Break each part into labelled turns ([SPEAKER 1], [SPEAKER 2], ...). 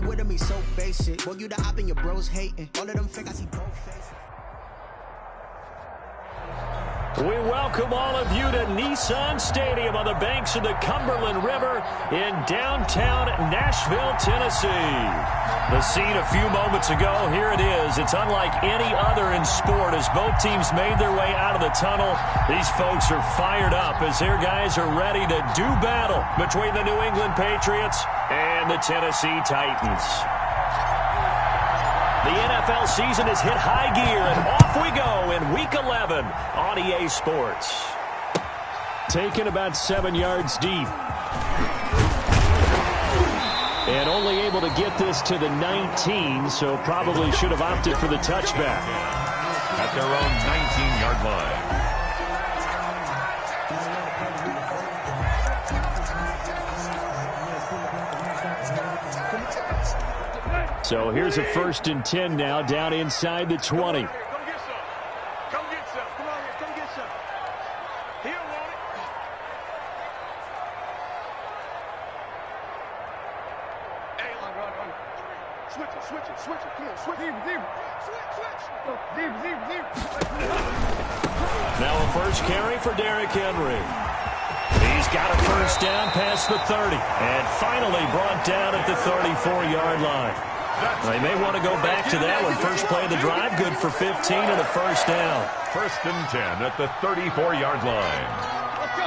[SPEAKER 1] with him, he's so basic. Boy, you the op and your bros hating. All of them fake, I see both faces.
[SPEAKER 2] We welcome all of you to Nissan Stadium on the banks of the Cumberland River in downtown Nashville, Tennessee. The scene a few moments ago, here it is. It's unlike any other in sport as both teams made their way out of the tunnel. These folks are fired up as their guys are ready to do battle between the New England Patriots and the Tennessee Titans. The NFL season has hit high gear, and off we go in Week 11 on EA Sports. Taken about 7 yards deep. And only able to get this to the 19, so probably should have opted for the touchback.
[SPEAKER 3] At their own 19-yard line.
[SPEAKER 2] So here's a 1st and 10 now, down inside the 20.
[SPEAKER 4] Come get some. Come get some. Come on here. Come get some. He don't want it. Hey, run. Switch it. Come on, switch. Deep. Switch.
[SPEAKER 2] Now a first carry for Derrick Henry. He's got a first down past the 30. And finally brought down at the 34-yard line. They may want to go back to that one. First play of the drive, good for 15 and a first down.
[SPEAKER 3] 1st and 10 at the 34-yard line.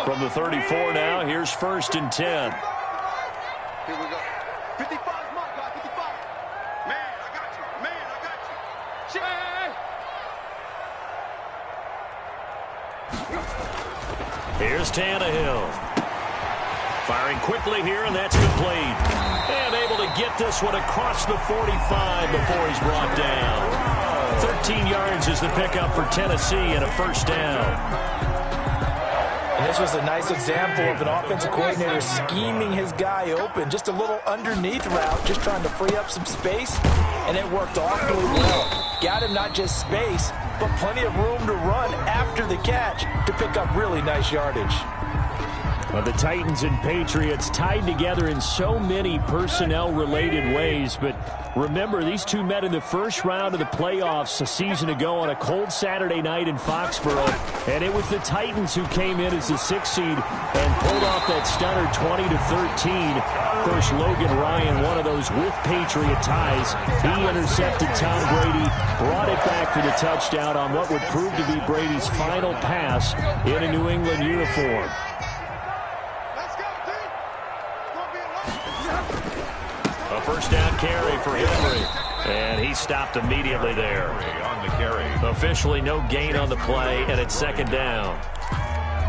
[SPEAKER 2] From the 34 now, here's 1st and 10.
[SPEAKER 4] Here we go. 55 is my guy. 55. Man, I got
[SPEAKER 2] Shit.
[SPEAKER 4] you.
[SPEAKER 2] Here's Tannehill. Firing quickly here, and that's complete. And able to get this one across the 45 before he's brought down. 13 yards is the pickup for Tennessee and a first down.
[SPEAKER 5] And this was a nice example of an offensive coordinator scheming his guy open. Just a little underneath route, just trying to free up some space, and it worked awfully well. Got him not just space, but plenty of room to run after the catch to pick up really nice yardage.
[SPEAKER 2] Well, the Titans and Patriots tied together in so many personnel-related ways, but remember, these two met in the first round of the playoffs a season ago on a cold Saturday night in Foxborough, and it was the Titans who came in as the 6th seed and pulled off that stunner 20-13. Of course, Logan Ryan, one of those with Patriot ties, he intercepted Tom Brady, brought it back for the touchdown on what would prove to be Brady's final pass in a New England uniform. A first down carry for Henry, and he stopped immediately there.
[SPEAKER 3] On the carry.
[SPEAKER 2] Officially no gain on the play, and it's 2nd down.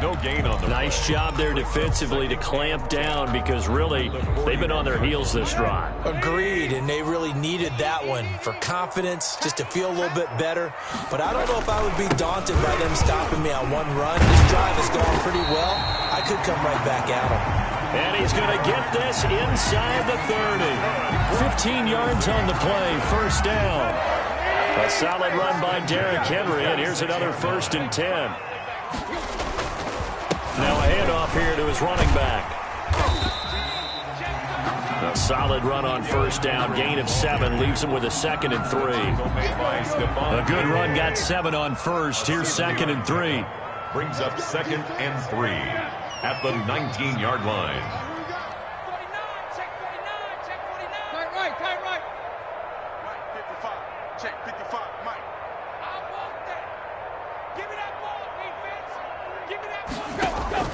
[SPEAKER 3] No gain on the
[SPEAKER 2] Nice job there defensively to clamp down because really they've been on their heels this drive.
[SPEAKER 5] Agreed, and they really needed that one for confidence, just to feel a little bit better. But I don't know if I would be daunted by them stopping me on one run. This drive has gone pretty well. I could come right back at them.
[SPEAKER 2] And he's going to get this inside the 30. 15 yards on the play, first down. A solid run by Derrick Henry, and here's another 1st and 10. Now a handoff here to his running back. A solid run on first down, gain of 7, leaves him with a 2nd and 3. A good run, got 7 on first. Here's 2nd and 3.
[SPEAKER 3] Brings up 2nd and 3. At the 19-yard line.
[SPEAKER 4] 49, check 49. Tight right. Mike, 55. Check 55, Mike. I want that. Give me that ball, defense. Give me that ball. Go.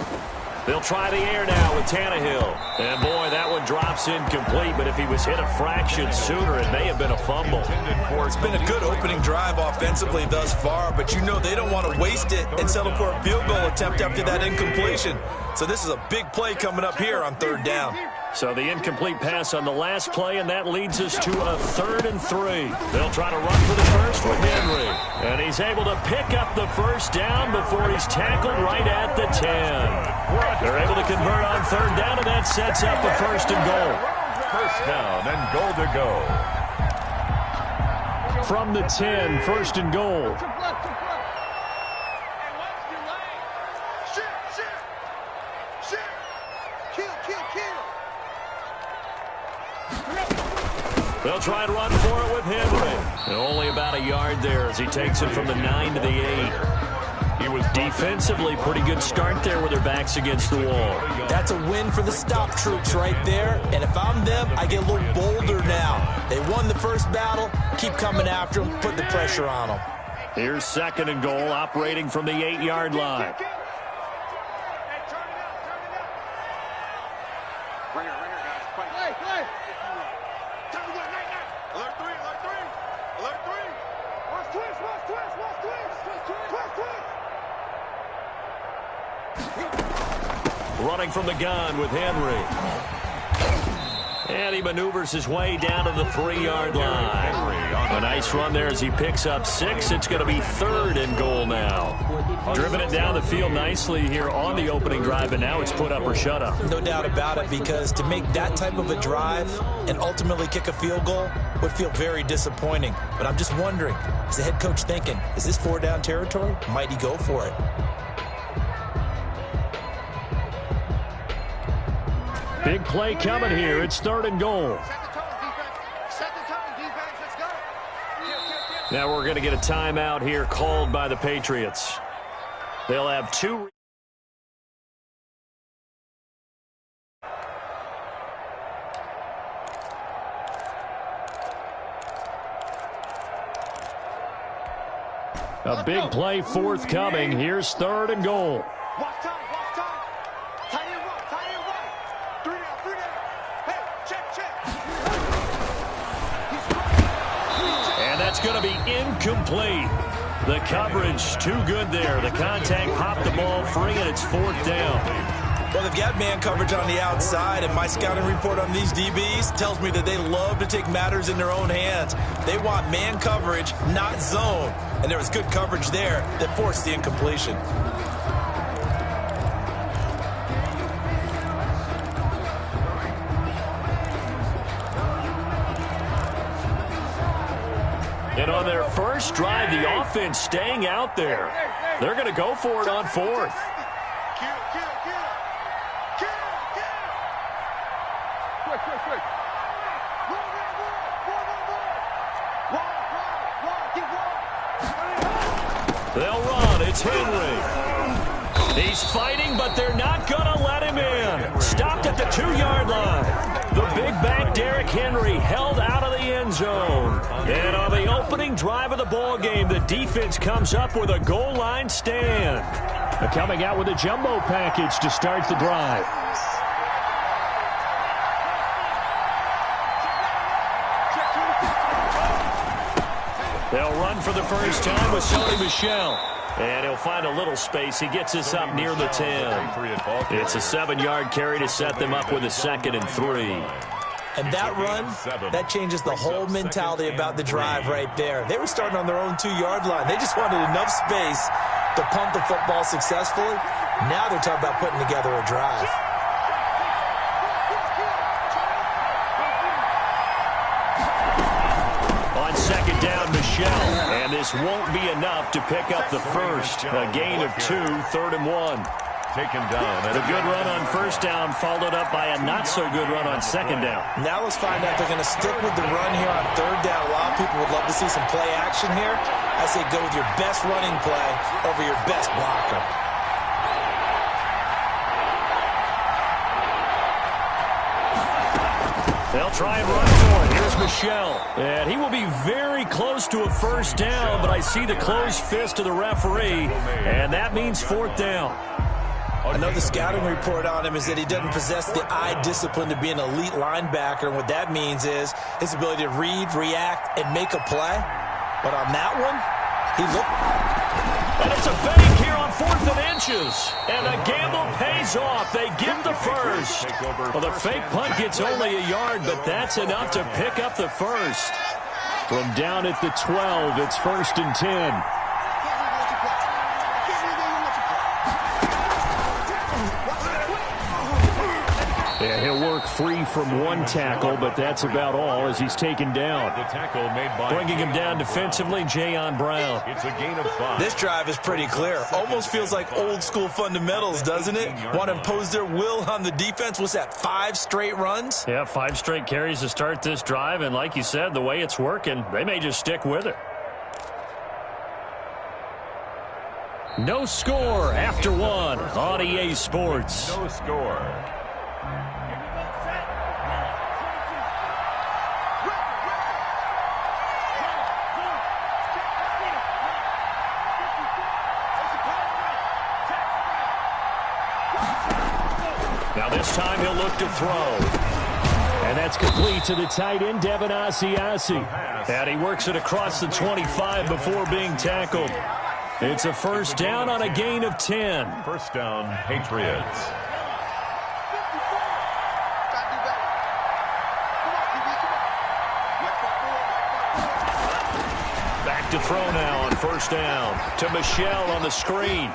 [SPEAKER 2] They'll try the air now with Tannehill. And boy, that one drops incomplete, but if he was hit a fraction sooner, it may have been a fumble.
[SPEAKER 5] It's been a good opening drive offensively thus far, but you know they don't want to waste it and settle for a field goal attempt after that incompletion. So this is a big play coming up here on 3rd down.
[SPEAKER 2] So the incomplete pass on the last play, and that leads us to a 3rd and 3. They'll try to run for the first with Henry. And he's able to pick up the first down before he's tackled right at the 10. They're able to convert on 3rd down, and that sets up a 1st and goal.
[SPEAKER 3] First down and goal to go.
[SPEAKER 2] From the 10, 1st and goal. They'll try and run for it with Henry. And only about a yard there as he takes it from the 9 to the 8. He was defensively pretty good start there with their backs against the wall.
[SPEAKER 5] That's a win for the stop troops right there. And if I'm them, I get a little bolder now. They won the first battle. Keep coming after them. Put the pressure on them.
[SPEAKER 2] Here's 2nd and goal, operating from the 8-yard line. Running from the gun with Henry. And he maneuvers his way down to the 3-yard line. A nice run there as he picks up 6. It's going to be 3rd and goal now. Driven it down the field nicely here on the opening drive, and now it's put up or shut up.
[SPEAKER 5] No doubt about it, because to make that type of a drive and ultimately kick a field goal would feel very disappointing. But I'm just wondering, is the head coach thinking, is this 4-down territory? Might he go for it?
[SPEAKER 2] Big play coming here. It's 3rd and goal. Now we're going to get a timeout here called by the Patriots. They'll have 2. A big play forthcoming. Here's 3rd and goal. That's going to be incomplete. The coverage too good there. The contact popped the ball free, and it's 4th down.
[SPEAKER 5] Well, they've got man coverage on the outside, and my scouting report on these DBs tells me that they love to take matters in their own hands. They want man coverage, not zone. And there was good coverage there that forced the incompletion.
[SPEAKER 2] And on their first drive, the offense staying out there. They're going to go for it on 4th. They'll run. It's Henry. He's fighting, but they're not going to let him in. Stopped at the 2-yard line. The big back, Derrick Henry, held out of the end zone. And on the opening drive of the ball game, the defense comes up with a goal line stand. Coming out with a jumbo package to start the drive. They'll run for the first time with Sony Michel. And he'll find a little space. He gets us up near the 10. It's a 7-yard carry to set them up with a 2nd and 3.
[SPEAKER 5] And that run, that changes the whole mentality about the drive right there. They were starting on their own 2-yard line. They just wanted enough space to pump the football successfully. Now they're talking about putting together a drive.
[SPEAKER 2] On 2nd down, Michel. And this won't be enough to pick up the first. A gain of 2, 3rd and 1.
[SPEAKER 3] Taken down.
[SPEAKER 2] The good run on 1st down followed up by a not-so-good run on 2nd down.
[SPEAKER 5] Now let's find out if they're going to stick with the run here on 3rd down. A lot of people would love to see some play action here. I say go with your best running play over your best blocker.
[SPEAKER 2] They'll try and run for it. Here's Michel. And he will be very close to a 1st down, but I see the closed fist of the referee, and that means 4th down.
[SPEAKER 5] I know the scouting report on him is that he doesn't possess the eye discipline to be an elite linebacker, and what that means is his ability to read, react, and make a play. But on that one, he looked...
[SPEAKER 2] And it's a fake here on 4th and inches. And the gamble pays off. They give the first. Well, the fake punt gets only a yard, but that's enough to pick up the first. From down at the 12, it's 1st and 10. Yeah, he'll work free from one tackle, but that's about all as he's taken down.
[SPEAKER 3] The tackle made by
[SPEAKER 2] Bringing him down defensively, Jayon Brown.
[SPEAKER 3] It's a gain of 5.
[SPEAKER 5] This drive is pretty clear. Almost feels like old school fundamentals, doesn't it? Want to impose their will on the defense. What's that, 5 straight runs?
[SPEAKER 2] Yeah, 5 straight carries to start this drive, and like you said, the way it's working, they may just stick with it. No score after 1 on EA Sports.
[SPEAKER 3] No score.
[SPEAKER 2] Now this time he'll look to throw. And that's complete to the tight end, Devin Asiasi. And he works it across the 25 before being tackled. It's a first down on a gain of 10.
[SPEAKER 3] First down, Patriots.
[SPEAKER 2] Back to throw now on first down to Michel on the screen.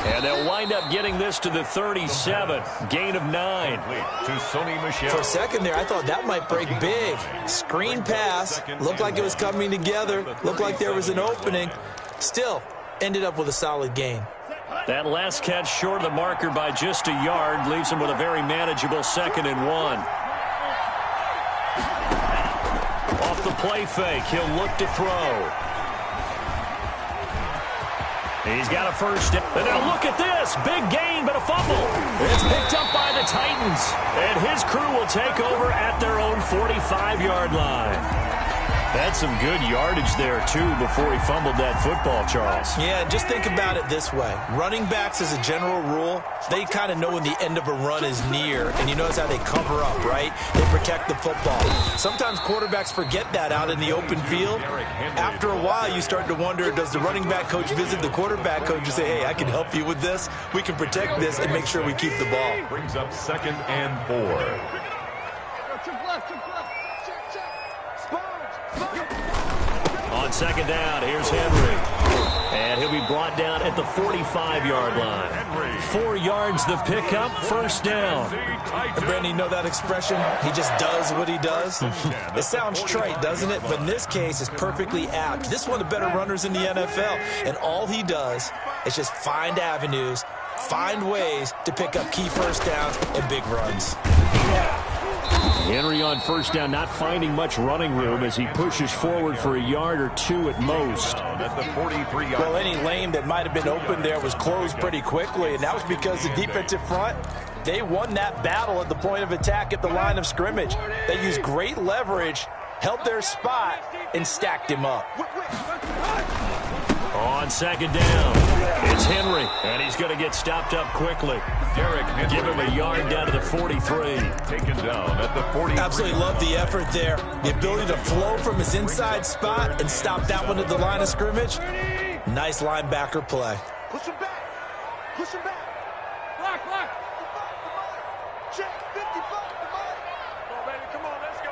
[SPEAKER 2] And they'll wind up getting this to the 37. Gain of 9.
[SPEAKER 3] To Sony Michel.
[SPEAKER 5] For a second there, I thought that might break big. Screen pass. Looked like it was coming together. Looked like there was an opening. Still, ended up with a solid gain.
[SPEAKER 2] That last catch short of the marker by just a yard leaves him with a very manageable 2nd and 1. Off the play fake, he'll look to throw. He's got a first down. And now look at this. Big gain, but a fumble. It's picked up by the Titans. And his crew will take over at their own 45-yard line. That's some good yardage there, too, before he fumbled that football, Charles.
[SPEAKER 5] Yeah, just think about it this way. Running backs, as a general rule, they kind of know when the end of a run is near, and you notice how they cover up, right? They protect the football. Sometimes quarterbacks forget that out in the open field. After a while, you start to wonder, does the running back coach visit the quarterback coach and say, hey, I can help you with this. We can protect this and make sure we keep the ball.
[SPEAKER 3] Brings up 2nd and 4.
[SPEAKER 2] On 2nd down, here's Henry. And he'll be brought down at the 45-yard line. 4 yards the pickup, first down.
[SPEAKER 5] And Brandon, you know that expression? He just does what he does. It sounds trite, doesn't it? But in this case, it's perfectly apt. This is one of the better runners in the NFL. And all he does is just find avenues, find ways to pick up key first downs and big runs.
[SPEAKER 2] Henry on first down, not finding much running room as he pushes forward for a yard or 2 at most.
[SPEAKER 3] At the 43-yard.
[SPEAKER 5] Well, any lane that might have been open there was closed pretty quickly, and that was because the defensive front, they won that battle at the point of attack at the line of scrimmage. They used great leverage, held their spot, and stacked him up.
[SPEAKER 2] On 2nd down, it's Henry, and he's going to get stopped up quickly.
[SPEAKER 3] Derrick Henry.
[SPEAKER 2] Give him a yard down to the 43.
[SPEAKER 3] Taken down at the 43.
[SPEAKER 5] Absolutely love the effort there. The ability to flow from his inside spot and stop that one at the line of scrimmage. Nice linebacker play.
[SPEAKER 4] Push him back. Push him back. Block, block. Check. 55. Come on, baby. Come on, let's go.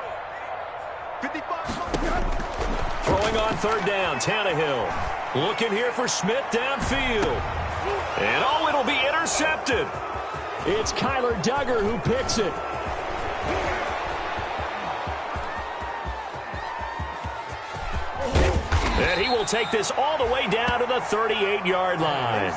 [SPEAKER 4] 55.
[SPEAKER 2] Throwing on 3rd down, Tannehill. Looking here for Smith downfield. And oh, it'll be intercepted. It's Kyler Duggar who picks it. And he will take this all the way down to the 38-yard line.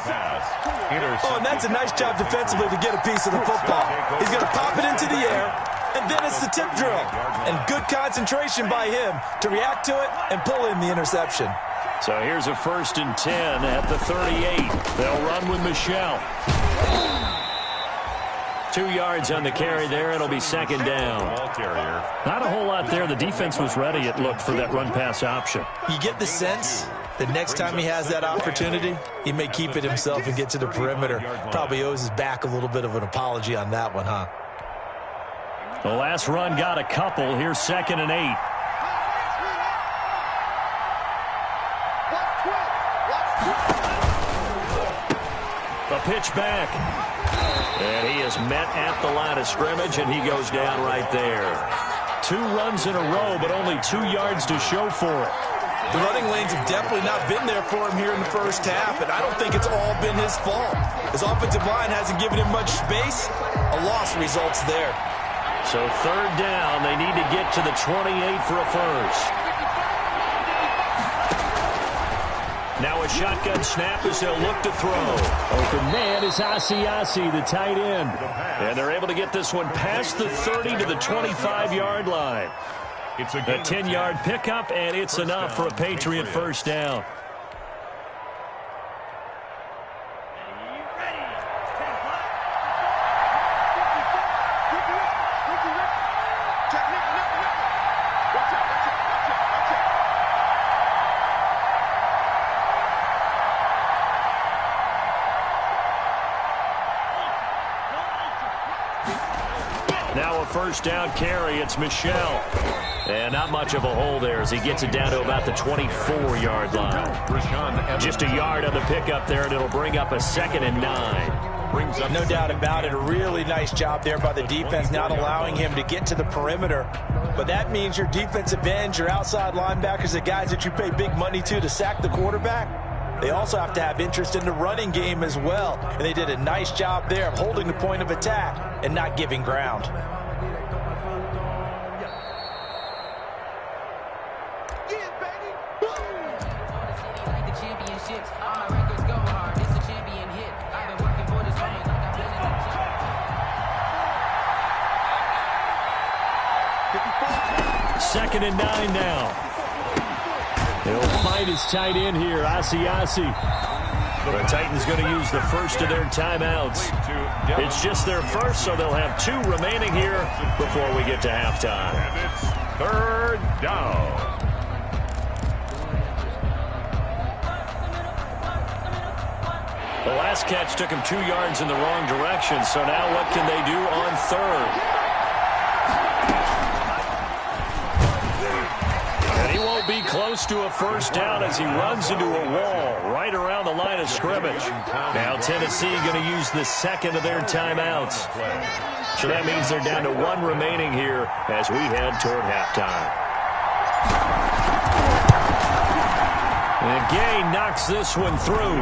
[SPEAKER 5] Oh, and that's a nice job defensively to get a piece of the football. He's going to pop it into the air, and then it's the tip drill. And good concentration by him to react to it and pull in the interception.
[SPEAKER 2] So here's a 1st and 10 at the 38. They'll run with Michel. 2 yards on the carry there. It'll be 2nd down. Not a whole lot there. The defense was ready, it looked, for that run-pass option.
[SPEAKER 5] You get the sense that next time he has that opportunity, he may keep it himself and get to the perimeter. Probably owes his back a little bit of an apology on that one, huh?
[SPEAKER 2] The last run got a couple. Here's 2nd and 8. The pitch back. And he is met at the line of scrimmage, and he goes down right there. 2 runs in a row, but only 2 yards to show for it.
[SPEAKER 5] The running lanes have definitely not been there for him here in the first half, and I don't think it's all been his fault. His offensive line hasn't given him much space. A loss results there.
[SPEAKER 2] So third down, they need to get to the 28 for a first. Now a shotgun snap as they'll look to throw. Open man is Asiasi, the tight end. And they're able to get this one past the 30 to the 25-yard line.
[SPEAKER 3] It's a
[SPEAKER 2] 10-yard pickup, and it's enough for a Patriot first down. Now a first down carry. It's Michel. And not much of a hole there as he gets it down to about the 24-yard line. Just a yard on the pickup there, and it'll bring up a 2nd and 9.
[SPEAKER 5] No doubt about it. A really nice job there by the defense, not allowing him to get to the perimeter. But that means your defensive ends, your outside linebackers, the guys that you pay big money to sack the quarterback, they also have to have interest in the running game as well. And they did a nice job there of holding the point of attack and not giving ground.
[SPEAKER 2] Second and 9 now. He'll find his tight end here, Asiasi. The Titans going to use the first of their timeouts. It's just their first, so they'll have 2 remaining here before we get to halftime.
[SPEAKER 3] And it's third down.
[SPEAKER 2] The last catch took him 2 yards in the wrong direction, so now what can they do on third? Be close to a first down as he runs into a wall right around the line of scrimmage. Now Tennessee going to use the second of their timeouts. So that means they're down to 1 remaining here as we head toward halftime. And Gay knocks this one through.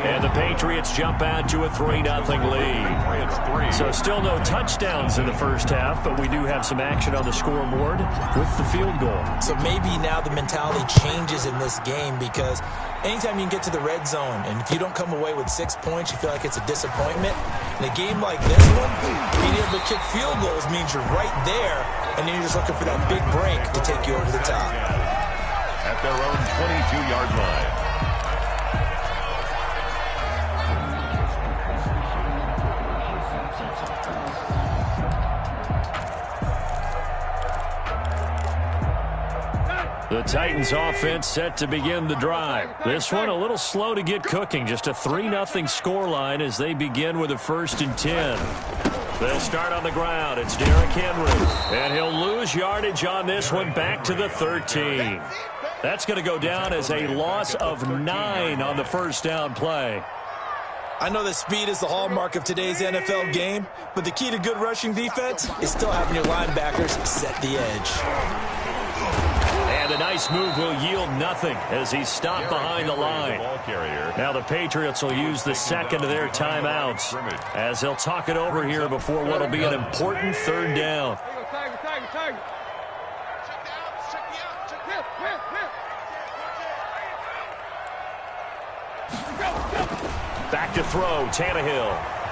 [SPEAKER 2] And the Patriots jump out to a 3-0 lead. So still no touchdowns in the first half, but we do have some action on the scoreboard with the field goal.
[SPEAKER 5] So maybe now the mentality changes in this game, because anytime you can get to the red zone, and if you don't come away with 6 points, you feel like it's a disappointment. In a game like this one, being able to kick field goals means you're right there, and then you're just looking for that big break to take you over the top.
[SPEAKER 3] At their own 22-yard line.
[SPEAKER 2] The Titans offense set to begin the drive. This one a little slow to get cooking. Just a 3-0 scoreline as they begin with a 1st and 10. They'll start on the ground. It's Derrick Henry. And he'll lose yardage on this one back to the 13. That's going to go down as a loss of 9 on the first down play.
[SPEAKER 5] I know that speed is the hallmark of today's NFL game, but the key to good rushing defense is still having your linebackers set the edge.
[SPEAKER 2] And a nice move will yield nothing as he's stopped behind the line. Now the Patriots will use the second of their timeouts as they'll talk it over here before what will be an important third down. Back to throw, Tannehill.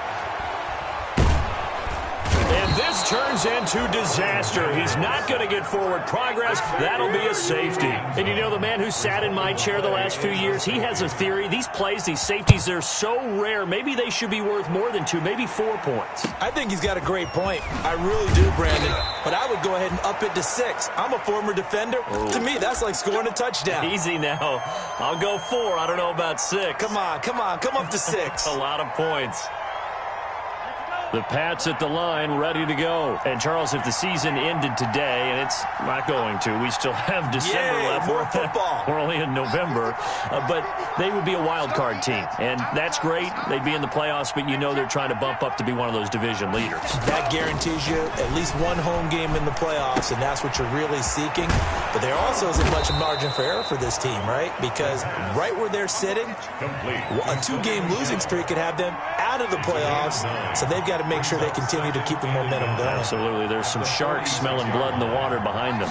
[SPEAKER 2] And this turns into disaster. He's not going to get forward progress. That'll be a safety. And you know, the man who sat in my chair the last few years, he has a theory. These plays, these safeties, they're so rare. Maybe they should be worth more than 2, maybe 4 points.
[SPEAKER 5] I think he's got a great point. I really do, Brandon. But I would go ahead and up it to 6. I'm a former defender. Ooh. To me, that's like scoring a touchdown.
[SPEAKER 2] Easy now. I'll go 4. I don't know about 6.
[SPEAKER 5] Come on. Come up to 6.
[SPEAKER 2] A lot of points. The Pats at the line, ready to go. And, Charles, if the season ended today, and it's not going to, we still have December left.
[SPEAKER 5] More football.
[SPEAKER 2] We're only in November. But they would be a wild card team. And that's great. They'd be in the playoffs, but you know they're trying to bump up to be one of those division leaders.
[SPEAKER 5] That guarantees you at least one home game in the playoffs, and that's what you're really seeking. But there also isn't much margin for error for this team, right? Because right where they're sitting, a 2-game losing streak could have them out of the playoffs, so they've got to make sure they continue to keep the momentum going.
[SPEAKER 2] Absolutely. There's some sharks smelling blood in the water behind them.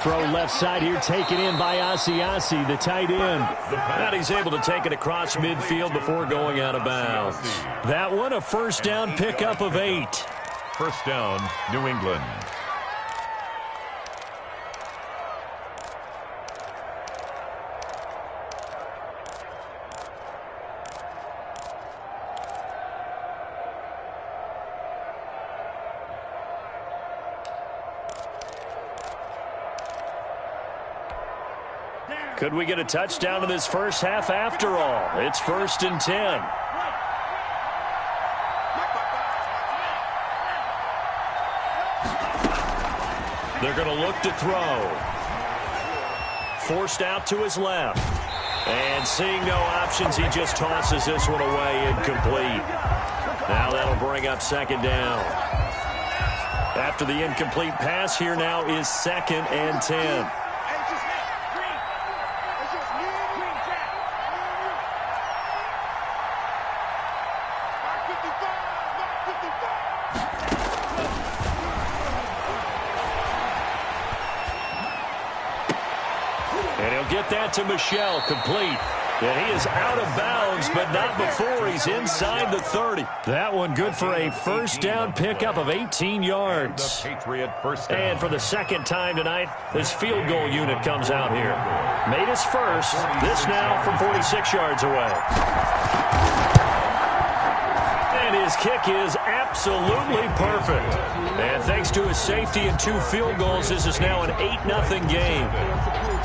[SPEAKER 2] Throw left side here, taken in by Asiasi, the tight end. And he's able to take it across midfield before going out of bounds. That one, a first down pickup of 8.
[SPEAKER 3] First down, New England.
[SPEAKER 2] Could we get a touchdown in this first half after all? It's 1st and 10. They're going to look to throw. Forced out to his left. And seeing no options, he just tosses this one away, incomplete. Now that'll bring up 2nd down. After the incomplete pass, here now is 2nd and 10. And he'll get that to Michel, complete. And he is out of bounds, but not before he's inside the 30. That one good for a first down pickup of 18 yards. And for the second time tonight, this field goal unit comes out here. Made his first. This now from 46 yards away. And his kick is absolutely perfect. And thanks to his safety and 2 field goals, this is now an 8-0 game.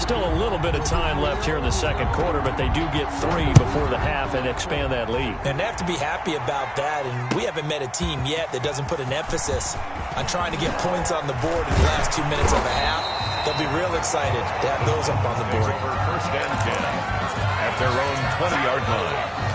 [SPEAKER 2] Still a little bit of time left here in the second quarter, but they do get 3 before the half and expand that lead.
[SPEAKER 5] And they have to be happy about that, and we haven't met a team yet that doesn't put an emphasis on trying to get points on the board in the last 2 minutes of the half. They'll be real excited to have those up on the board.
[SPEAKER 3] First and 10 at their own 20-yard line.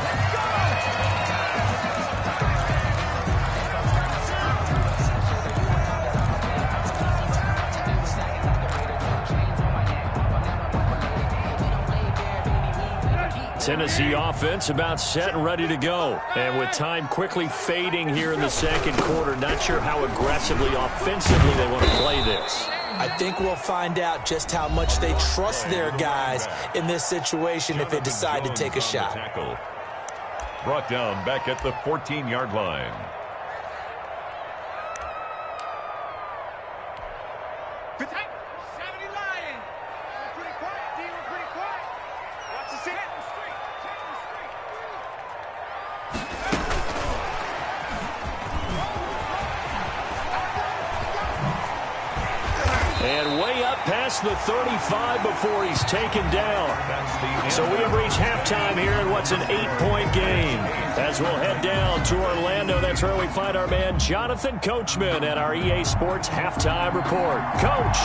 [SPEAKER 2] Tennessee offense about set and ready to go. And with time quickly fading here in the second quarter, not sure how aggressively, offensively they want to play this.
[SPEAKER 5] I think we'll find out just how much they trust their guys in this situation if they decide to take a shot.
[SPEAKER 3] Brought down back at the 14-yard line.
[SPEAKER 2] And way up past the 35 before he's taken down. So we have reached halftime here in what's an 8-point game. As we'll head down to Orlando, that's where we find our man Jonathan Coachman at our EA Sports Halftime Report. Coach!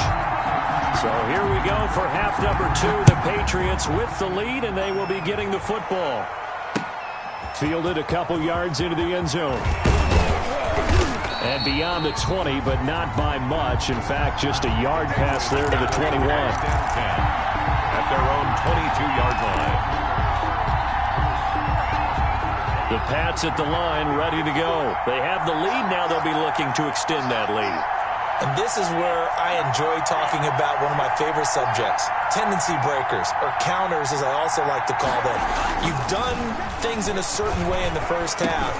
[SPEAKER 2] So here we go for half number 2. The Patriots with the lead, and they will be getting the football. Fielded a couple yards into the end zone. And beyond the 20, but not by much. In fact, just a yard pass there to the 21.
[SPEAKER 3] At their own 22-yard line.
[SPEAKER 2] The Pats at the line, ready to go. They have the lead now. They'll be looking to extend that lead.
[SPEAKER 5] And this is where I enjoy talking about one of my favorite subjects, tendency breakers, or counters as I also like to call them. You've done things in a certain way in the first half,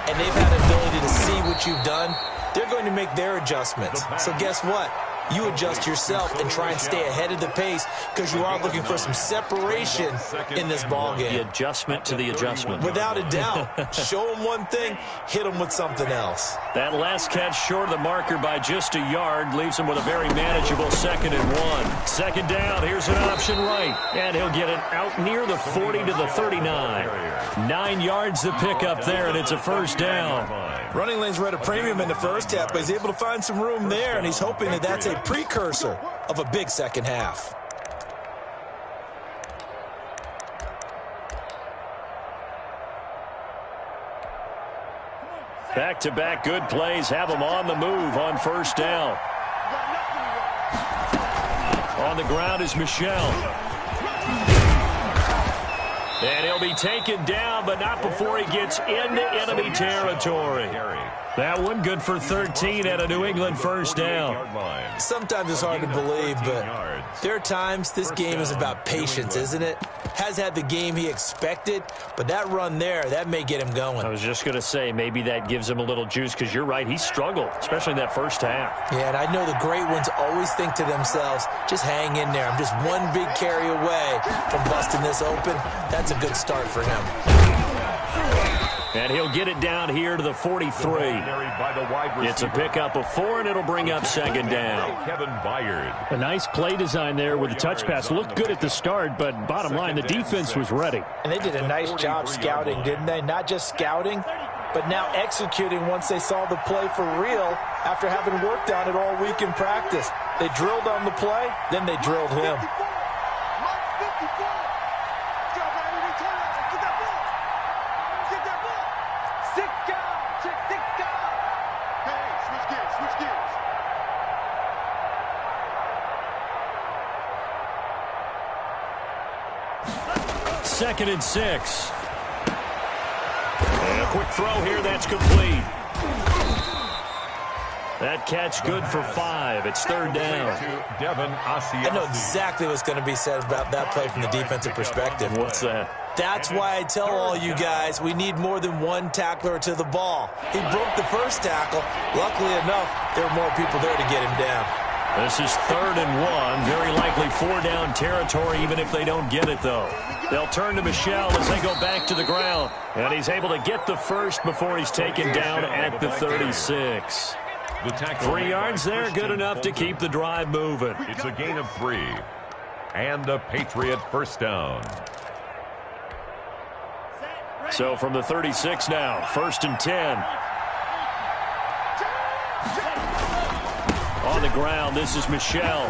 [SPEAKER 5] and they've had an ability to see what you've done. They're going to make their adjustments. So guess what? you adjust yourself and try and stay ahead of the pace because you are looking for some separation in this ball game.
[SPEAKER 2] The adjustment to the adjustment.
[SPEAKER 5] Without a doubt. Show them one thing, hit them with something else.
[SPEAKER 2] That last catch short of the marker by just a yard leaves him with a very manageable 2nd and 1. 2nd down, here's an option right. And he'll get it out near the 40 to the 39. 9 yards to pick up there, and it's a 1st down.
[SPEAKER 5] Running lanes were at a premium in the first half, but he's able to find some room there, and he's hoping that that's a precursor of a big second half.
[SPEAKER 2] Back-to-back good plays have him on the move on 1st down. On the ground is Michel. And he'll be taken down, but not before he gets into enemy territory. That one good for 13 at a New England 1st down.
[SPEAKER 5] Sometimes it's hard to believe, but there are times this game is about patience, isn't it? Has had the game he expected, but that run there, that may get him going.
[SPEAKER 2] I was just going to say, maybe that gives him a little juice, because you're right, he struggled, especially in that 1st half.
[SPEAKER 5] Yeah, and I know the great ones always think to themselves, just hang in there. I'm just one big carry away from busting this open. That's a good start for him.
[SPEAKER 2] And he'll get it down here to the 43. It's a pickup of 4, and it'll bring up 2nd down.
[SPEAKER 3] Kevin Byard.
[SPEAKER 2] A nice play design there with the touch pass. Looked good at the start, but bottom line, the defense was ready.
[SPEAKER 5] And they did a nice job scouting, didn't they? Not just scouting, but now executing once they saw the play for real after having worked on it all week in practice. They drilled on the play, then they drilled him.
[SPEAKER 2] Second and 6. And a quick throw here, that's complete. That catch good for 5. It's 3rd down.
[SPEAKER 5] I know exactly what's going to be said about that play from the defensive perspective.
[SPEAKER 2] What's that?
[SPEAKER 5] That's why I tell all you guys we need more than one tackler to the ball. He broke the first tackle. Luckily enough, there were more people there to get him down.
[SPEAKER 2] This is 3rd and 1. Very likely 4-down territory, even if they don't get it, though. They'll turn to Michel as they go back to the ground. And he's able to get the first before he's taken down at the 36. 3 yards there, good enough to keep the drive moving.
[SPEAKER 3] It's a gain of 3. And a Patriot 1st down.
[SPEAKER 2] So from the 36 now, 1st and 10. On the ground, this is Michel.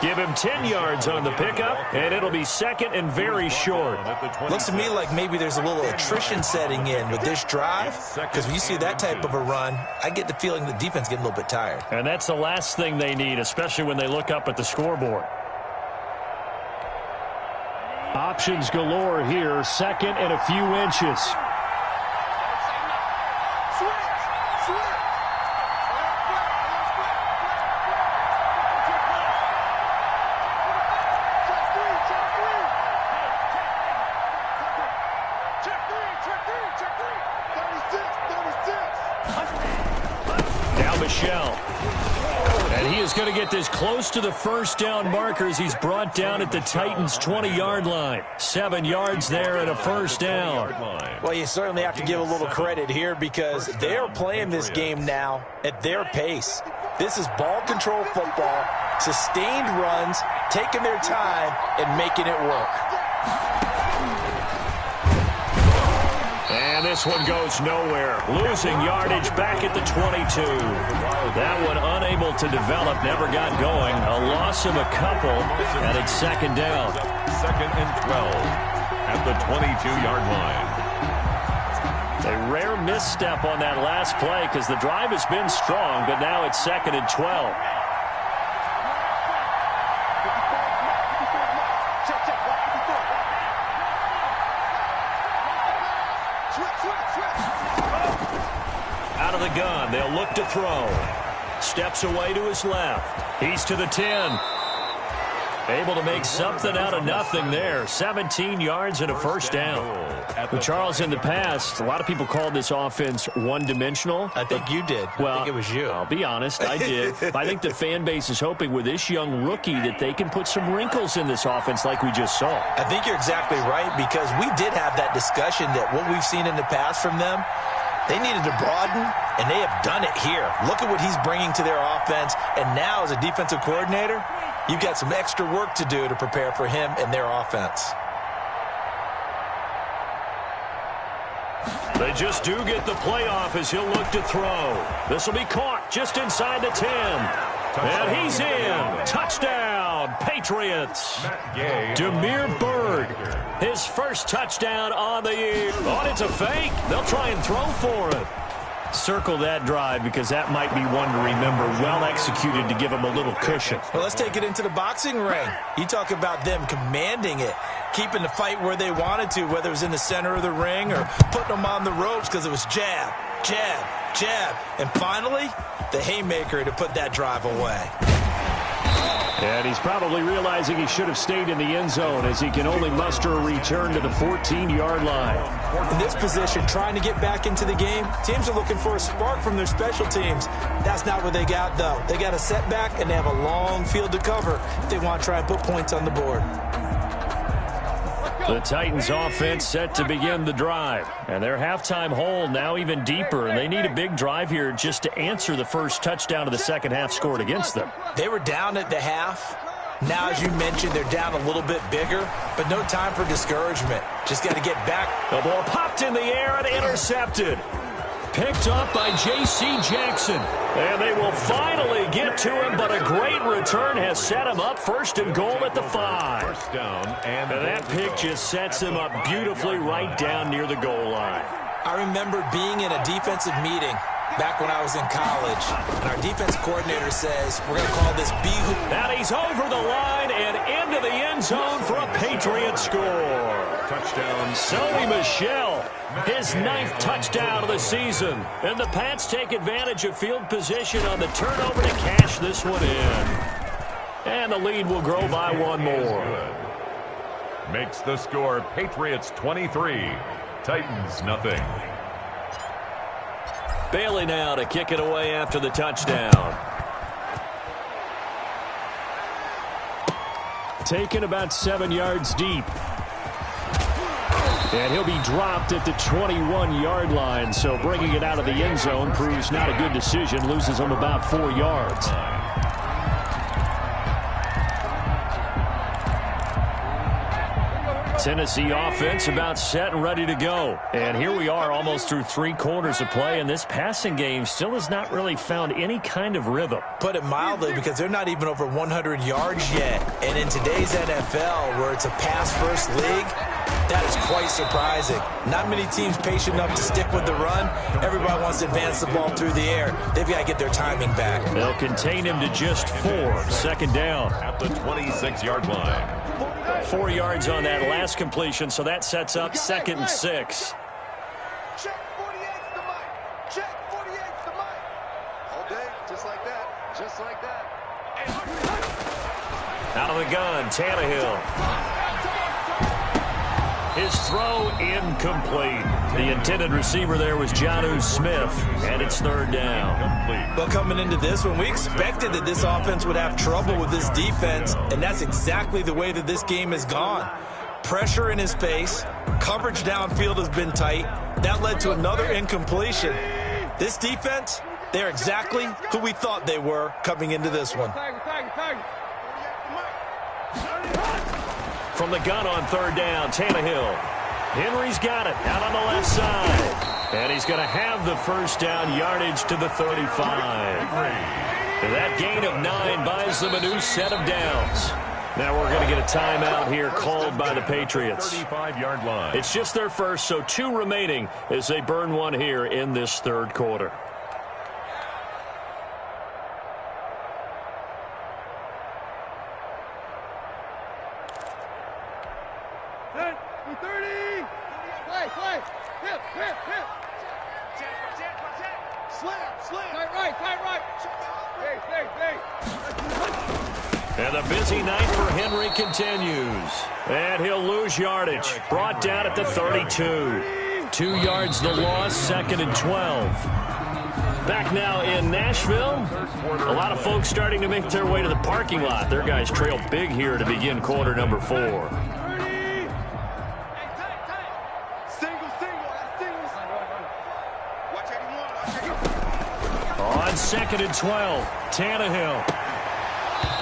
[SPEAKER 2] Give him 10 yards on the pickup, and it'll be 2nd and very short.
[SPEAKER 5] Looks to me like maybe there's a little attrition setting in with this drive, because when you see that type of a run, I get the feeling the defense getting a little bit tired.
[SPEAKER 2] And that's the last thing they need, especially when they look up at the scoreboard. Options galore here, 2nd and a few inches. And he is going to get this close to the 1st down marker as he's brought down at the Titans' 20-yard line. 7 yards there and a 1st down.
[SPEAKER 5] Well, you certainly have to give a little credit here because they are playing this game now at their pace. This is ball control football, sustained runs, taking their time, and making it work.
[SPEAKER 2] And this one goes nowhere. Losing yardage back at the 22. That one unable to develop, never got going. A loss of a couple, and it's 2nd down.
[SPEAKER 3] 2nd and 12 at the 22-yard line.
[SPEAKER 2] A rare misstep on that last play because the drive has been strong, but now it's 2nd and 12. Out of the gun, they'll look to throw. Steps away to his left. He's to the 10. Able to make something out of nothing there. 17 yards and a first down. But Charles, in the past, a lot of people called this offense one-dimensional.
[SPEAKER 5] I think you did.
[SPEAKER 2] Well,
[SPEAKER 5] I think it was you.
[SPEAKER 2] I'll be honest, I did. I think the fan base is hoping with this young rookie that they can put some wrinkles in this offense like we just saw.
[SPEAKER 5] I think you're exactly right, because we did have that discussion that what we've seen in the past from them, they needed to broaden, and they have done it here. Look at what he's bringing to their offense, and now as a defensive coordinator, you've got some extra work to do to prepare for him and their offense.
[SPEAKER 2] They just do get the playoff as he'll look to throw. This will be caught just inside the 10. And he's in. Touchdown, Patriots. Damiere Byrd, his first touchdown on the year. Oh, it's a fake. They'll try and throw for it. Circle that drive, because that might be one to remember. Well executed to give him a little cushion.
[SPEAKER 5] Well, let's take it into the boxing ring. You talk about them commanding it, keeping the fight where they wanted to, whether it was in the center of the ring or putting them on the ropes, because it was jab, jab, jab. And finally, the haymaker to put that drive away.
[SPEAKER 2] And he's probably realizing he should have stayed in the end zone, as he can only muster a return to the 14-yard line.
[SPEAKER 5] In this position, trying to get back into the game, teams are looking for a spark from their special teams. That's not what they got, though. They got a setback, and they have a long field to cover if they want to try and put points on the board.
[SPEAKER 2] The Titans offense set to begin the drive. And their halftime hole now even deeper. And they need a big drive here just to answer the first touchdown of the second half scored against them.
[SPEAKER 5] They were down at the half. Now, as you mentioned, they're down a little bit bigger, but no time for discouragement. Just got to get back.
[SPEAKER 2] The ball popped in the air and intercepted. Picked up by J.C. Jackson. And they will finally get to him, but a great return has set him up first and goal at the 5.
[SPEAKER 3] First down, and
[SPEAKER 2] that pick just sets him up beautifully right down near the goal line.
[SPEAKER 5] I remember being in a defensive meeting back when I was in college, and our defense coordinator says, we're going to call this B-hoop.
[SPEAKER 2] And he's over the line and into the end zone for a Patriot score.
[SPEAKER 3] touchdown.
[SPEAKER 2] Sony Michel, his 9th touchdown of the season. And the Pats take advantage of field position on the turnover to cash this one in. And the lead will grow by one more.
[SPEAKER 3] Makes the score Patriots 23, Titans nothing.
[SPEAKER 2] Bailey now to kick it away after the touchdown. Taken about 7 yards deep. And he'll be dropped at the 21-yard line. So bringing it out of the end zone proves not a good decision. Loses him about 4 yards. Tennessee offense about set and ready to go. And here we are almost through 3 quarters of play, and this passing game still has not really found any kind of rhythm.
[SPEAKER 5] Put it mildly, because they're not even over 100 yards yet. And in today's NFL, where it's a pass-first league, that is quite surprising. Not many teams patient enough to stick with the run. Everybody wants to advance the ball through the air. They've got to get their timing back.
[SPEAKER 2] They'll contain him to just 4. Second down.
[SPEAKER 3] At the 26-yard line.
[SPEAKER 2] 4 yards on that last completion, so that sets up 2nd and 6.
[SPEAKER 4] Check 48's the mic. Check 48's the mic. All day, just like that. Just like that.
[SPEAKER 2] Out of the gun, Tannehill. His throw incomplete. The intended receiver there was Jonnu Smith, and it's 3rd down.
[SPEAKER 5] Well, coming into this one, we expected that this offense would have trouble with this defense, and that's exactly the way that this game has gone. Pressure in his face, coverage downfield has been tight. That led to another incompletion. This defense, they're exactly who we thought they were coming into this one.
[SPEAKER 2] From the gun on 3rd down, Tannehill. Henry's got it out on the left side. And he's going to have the first down, yardage to the 35. And that gain of 9 buys them a new set of downs. Now we're going to get a timeout here called by the Patriots.
[SPEAKER 3] 35-yard line.
[SPEAKER 2] It's just their first, so 2 remaining as they burn one here in this 3rd quarter. And the busy night for Henry continues. And he'll lose yardage. Brought down at the 32. 2 yards the loss, 2nd and 12. Back now in Nashville. A lot of folks starting to make their way to the parking lot. Their guys trail big here to begin quarter number 4. On 2nd and 12, Tannehill.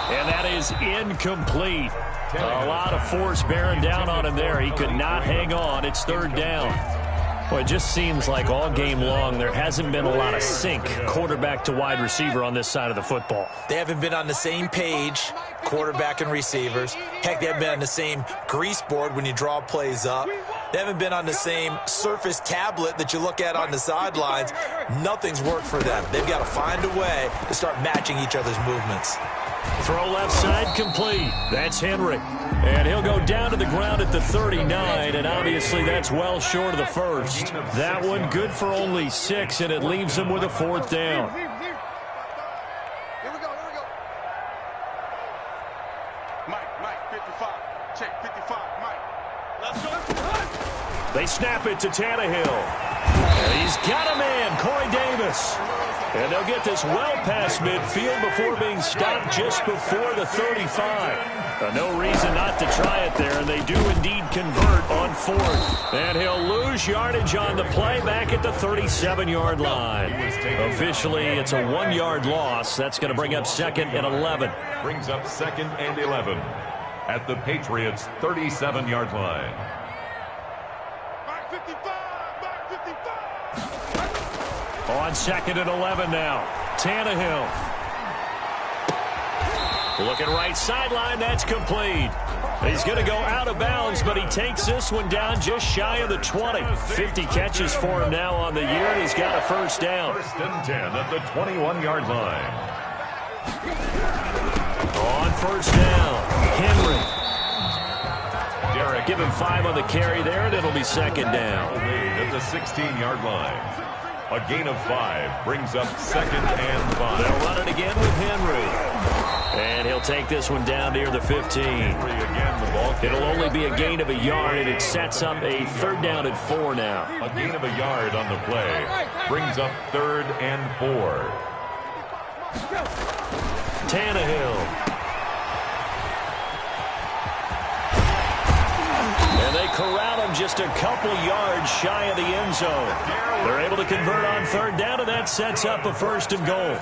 [SPEAKER 2] And that is incomplete. A lot of force bearing down on him there. He could not hang on. It's 3rd down. Well, it just seems like all game long there hasn't been a lot of sync quarterback to wide receiver on this side of the football.
[SPEAKER 5] They haven't been on the same page, quarterback and receivers. Heck, they haven't been on the same grease board when you draw plays up. They haven't been on the same Surface tablet that you look at on the sidelines. Nothing's worked for them. They've got to find a way to start matching each other's movements.
[SPEAKER 2] Throw left side complete. That's Henry. And he'll go down to the ground at the 39, and obviously that's well short of the first. That one good for only 6, and it leaves him with a 4th down.
[SPEAKER 4] Here we go. Mike, 55. Check, 55, Mike. Let's go.
[SPEAKER 2] They snap it to Tannehill. And he's got a man, Corey Davis. And they'll get this well past midfield before being stopped just before the 35. No reason not to try it there, and they do indeed convert on 4th. And he'll lose yardage on the play back at the 37-yard line. Officially, it's a 1-yard loss. That's going to bring up 2nd and 11.
[SPEAKER 3] Brings up 2nd and 11 at the Patriots' 37-yard line.
[SPEAKER 4] Mike 55.
[SPEAKER 2] On 2nd and 11 now. Tannehill. Looking right sideline. That's complete. He's going to go out of bounds, but he takes this one down just shy of the 20. 50 catches for him now on the year, and he's got a 1st down.
[SPEAKER 3] 1st and 10 at the 21-yard line.
[SPEAKER 2] On 1st down, Henry. Derek, give him 5 on the carry there, and it'll be 2nd down.
[SPEAKER 3] At the 16-yard line. A gain of 5 brings up 2nd and 5.
[SPEAKER 2] They'll run it again with Henry. And he'll take this one down near the 15. It'll only be a gain of a yard, and it sets up a 3rd down and 4 now.
[SPEAKER 3] A gain of a yard on the play brings up 3rd and 4.
[SPEAKER 2] Tannehill. And they corral him just a couple yards shy of the end zone. They're able to convert on 3rd down, and that sets up a 1st and goal.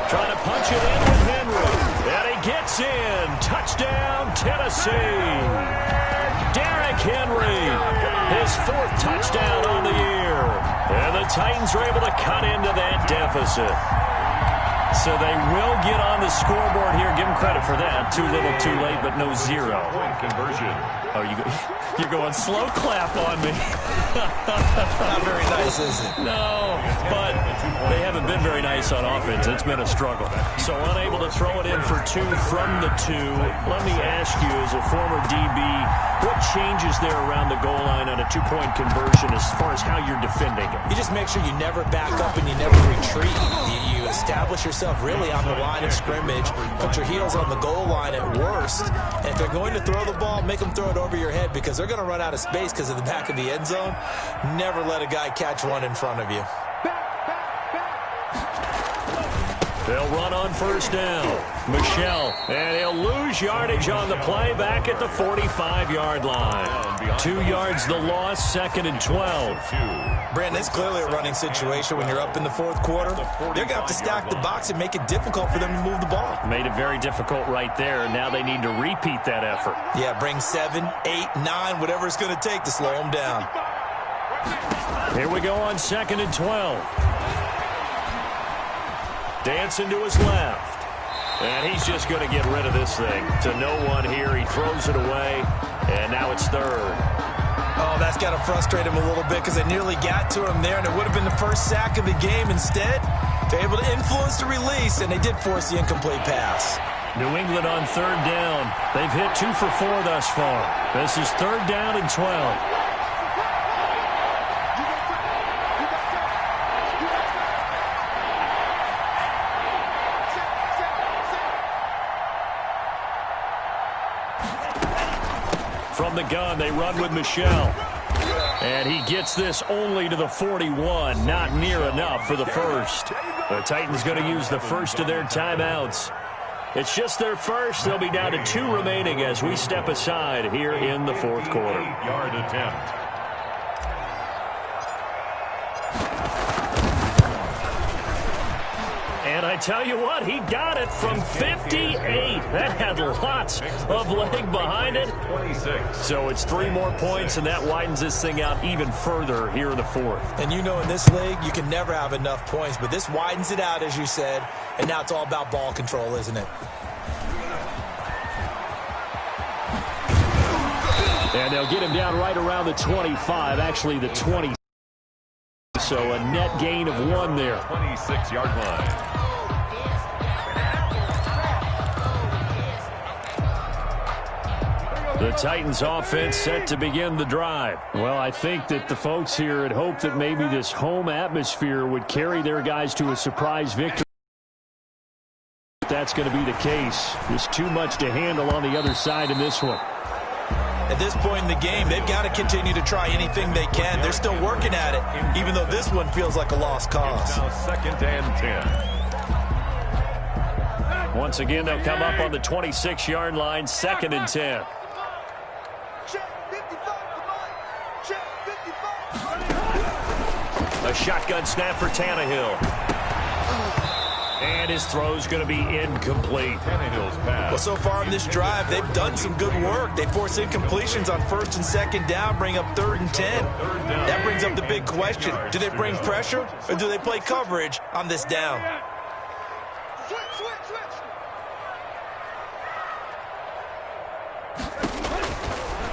[SPEAKER 2] Trying to punch it in with Henry. And he gets in. Touchdown, Tennessee. Derrick Henry. His 4th touchdown on the year. And the Titans are able to cut into that deficit. So they will get on the scoreboard here. Give them credit for that. Too little, too late, but no 0.
[SPEAKER 3] Point conversion.
[SPEAKER 2] Oh, you're going slow clap on me.
[SPEAKER 5] Not very nice, is it?
[SPEAKER 2] No, but they haven't been very nice on offense. It's been a struggle. So unable to throw it in for 2 from the 2. Let me ask you, as a former DB, what changes there around the goal line on a 2-point conversion as far as how you're defending it?
[SPEAKER 5] You just make sure you never back up and you never retreat. You establish yourself really on the line of scrimmage, put your heels on the goal line at worst. And if they're going to throw the ball, make them throw it over your head because they're going to run out of space because of the back of the end zone. Never let a guy catch one in front of you.
[SPEAKER 2] They'll run on 1st down. Michelle, and he'll lose yardage on the play back at the 45-yard line. 2 yards the loss, 2nd and 12.
[SPEAKER 5] Brandon, it's clearly a running situation when you're up in the 4th quarter. They're going to have to stack the box and make it difficult for them to move the ball.
[SPEAKER 2] Made it very difficult right there. Now they need to repeat that effort.
[SPEAKER 5] Yeah, bring 7, 8, 9, whatever it's going to take to slow them down.
[SPEAKER 2] Here we go on 2nd and 12. Dancing to his left. And he's just going to get rid of this thing. To no one here. He throws it away. And now it's 3rd.
[SPEAKER 5] Oh, that's got to frustrate him a little bit because they nearly got to him there, and it would have been the 1st sack of the game. Instead, they're able to influence the release, and they did force the incomplete pass.
[SPEAKER 2] New England on 3rd down. They've hit 2 for 4 thus far. This is 3rd down and 12. gun. They run with Michel. And he gets this only to the 41. Not near enough for the first. The Titans going to use the first of their timeouts. It's just their first. They'll be down to 2 remaining as we step aside here in the fourth quarter.
[SPEAKER 3] 8-yard attempt.
[SPEAKER 2] And I tell you what, he got it from 58. That had lots of leg behind it.
[SPEAKER 3] 26.
[SPEAKER 2] So it's 3 more points, and that widens this thing out even further here in the fourth.
[SPEAKER 5] And you know in this league, you can never have enough points, but this widens it out, as you said, and now it's all about ball control, isn't it?
[SPEAKER 2] And they'll get him down right around the 25, actually the 20. So a net gain of 1 there.
[SPEAKER 3] 26-yard line.
[SPEAKER 2] The Titans offense set to begin the drive. Well, I think that the folks here had hoped that maybe this home atmosphere would carry their guys to a surprise victory. That's going to be the case. There's too much to handle on the other side in this one.
[SPEAKER 5] At this point in the game, they've got to continue to try anything they can. They're still working at it, even though this one feels like a lost cause.
[SPEAKER 3] Now 2nd and 10.
[SPEAKER 2] Once again, they'll come up on the 26-yard line, 2nd and 10. A shotgun snap for Tannehill. And his throw's going to be incomplete.
[SPEAKER 3] Tannehill's pass.
[SPEAKER 5] Well, so far on this drive, they've done some good work. They force incompletions on 1st and 2nd down, bring up 3rd and 10. That brings up the big question. Do they bring pressure, or do they play coverage on this down?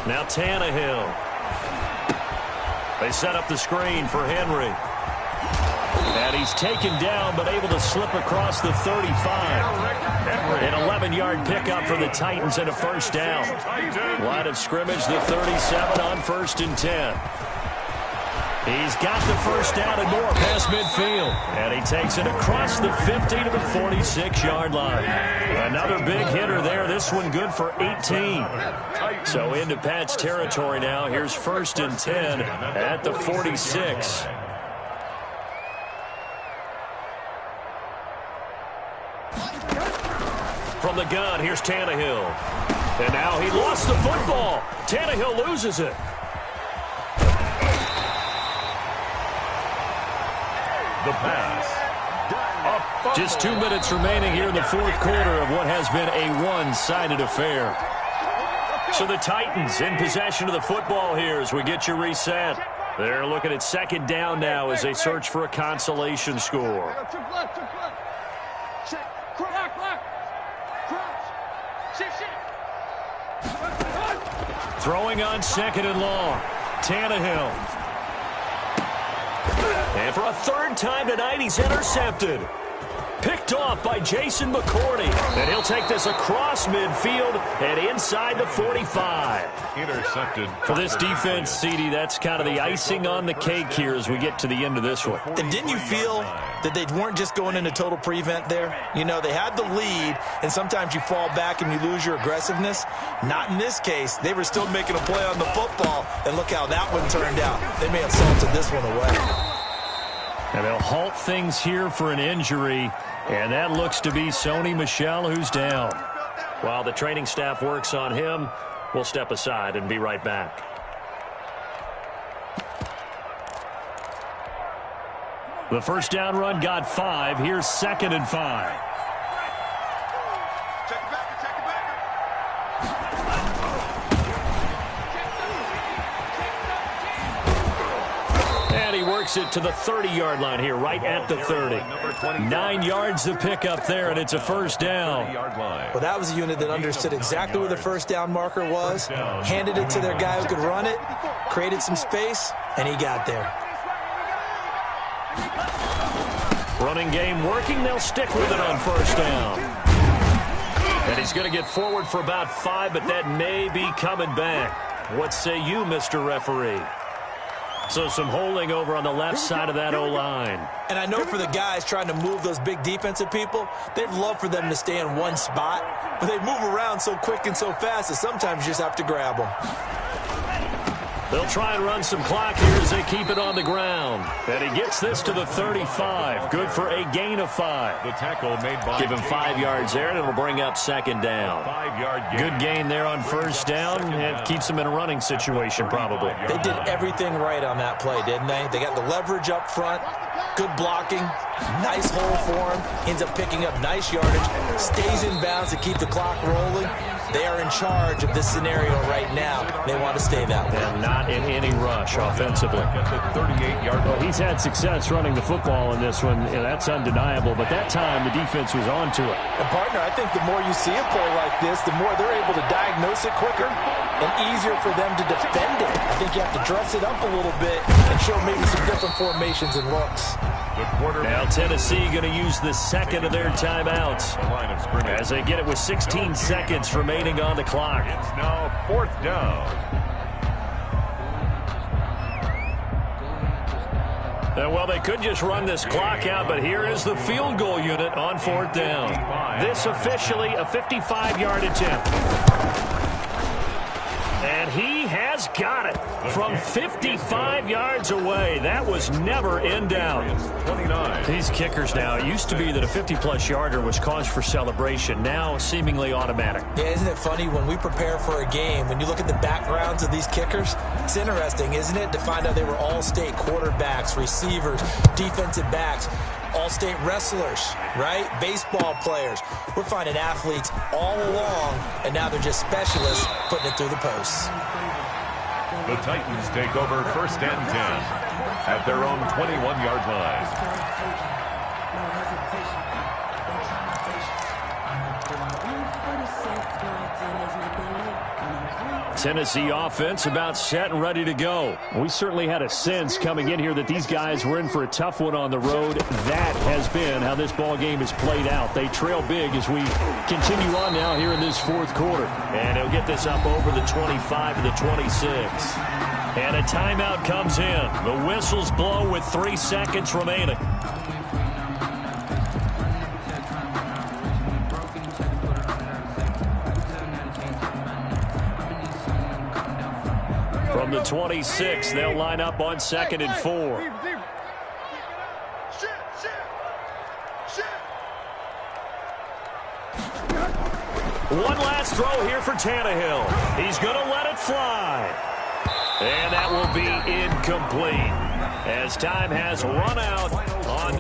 [SPEAKER 2] Now Tannehill. They set up the screen for Henry. And he's taken down, but able to slip across the 35. An 11-yard pickup for the Titans and a first down. Line of scrimmage, the 37 on 1st and 10. He's got the first down and more past midfield. And he takes it across the 50 to the 46-yard line. Another big hitter there. This one good for 18. So into Pat's territory now. Here's 1st and 10 at the 46. From the gun, here's Tannehill. And now he lost the football. Tannehill loses it.
[SPEAKER 3] The pass.
[SPEAKER 2] Just 2 minutes remaining here in the fourth quarter of what has been a one-sided affair. So the Titans in possession of the football here as we get you reset. They're looking at 2nd down now as they search for a consolation score. Throwing on 2nd and long. Tannehill. And for a 3rd time tonight, he's intercepted. Picked off by Jason McCourty. And he'll take this across midfield and inside the 45.
[SPEAKER 3] Intercepted.
[SPEAKER 2] For this defense, CD, that's kind of the icing on the cake here as we get to the end of this one.
[SPEAKER 5] And didn't you feel that they weren't just going into total prevent there? You know, they had the lead, and sometimes you fall back and you lose your aggressiveness. Not in this case. They were still making a play on the football, and look how that one turned out. They may have salted this one away.
[SPEAKER 2] And they'll halt things here for an injury, and that looks to be Sony Michel who's down. While the training staff works on him, we'll step aside and be right back. The first down run got 5. Here's 2nd and 5. And he works it to the 30-yard line here, right at the 30. 9 yards to pick up there, and it's a first down.
[SPEAKER 5] Well, that was a unit that understood exactly where the first down marker was, handed it to their guy who could run it, created some space, and he got there.
[SPEAKER 2] Running game working. They'll stick with it on first down. And he's going to get forward for about 5, but that may be coming back. What say you, Mr. Referee? So some holding over on the left side of that O-line.
[SPEAKER 5] And I know for the guys trying to move those big defensive people, they'd love for them to stay in one spot, but they move around so quick and so fast that sometimes you just have to grab them.
[SPEAKER 2] They'll try and run some clock here as they keep it on the ground. And he gets this to the 35. Good for a gain of 5.
[SPEAKER 3] The tackle made by
[SPEAKER 2] Give him 5 yards there, and it'll bring up second down.
[SPEAKER 3] 5-yard gain.
[SPEAKER 2] Good gain there on first down. It keeps them in a running situation, probably.
[SPEAKER 5] They did everything right on that play, didn't they? They got the leverage up front, good blocking, nice hole for him, ends up picking up nice yardage, stays in bounds to keep the clock rolling. They are in charge of this scenario right now. They want to stay that way.
[SPEAKER 2] And not in any rush offensively. Well, he's had success running the football in this one. And that's undeniable. But that time, the defense was on to it.
[SPEAKER 5] And, partner, I think the more you see a play like this, the more they're able to diagnose it quicker and easier for them to defend it. I think you have to dress it up a little bit and show maybe some different formations and looks.
[SPEAKER 2] Now Tennessee going to use the second of their timeouts as they get it with 16 seconds remaining on the clock.
[SPEAKER 3] It's now 4th down.
[SPEAKER 2] Well, they could just run this clock out, but here is the field goal unit on 4th down. This officially a 55-yard attempt. And he has got it from 55 yards away. That was never in doubt.
[SPEAKER 3] 29.
[SPEAKER 2] These kickers now, it used to be that a 50-plus yarder was cause for celebration. Now seemingly automatic.
[SPEAKER 5] Yeah, isn't it funny when we prepare for a game, when you look at the backgrounds of these kickers, it's interesting, isn't it, to find out they were all-state quarterbacks, receivers, defensive backs, all-state wrestlers, right? Baseball players. We're finding athletes all along, and now they're just specialists putting it through the posts.
[SPEAKER 3] The Titans take over 1st and 10 at their own 21-yard line.
[SPEAKER 2] Tennessee offense about set and ready to go. We certainly had a sense coming in here that these guys were in for a tough one on the road. That has been how this ball game has played out. They trail big as we continue on now here in this 4th quarter. And they'll get this up over the 25 to the 26. And a timeout comes in. The whistles blow with 3 seconds remaining. From the 26, they'll line up on 2nd and 4. One last throw here for Tannehill. He's going to let it fly. And that will be incomplete as time has run out on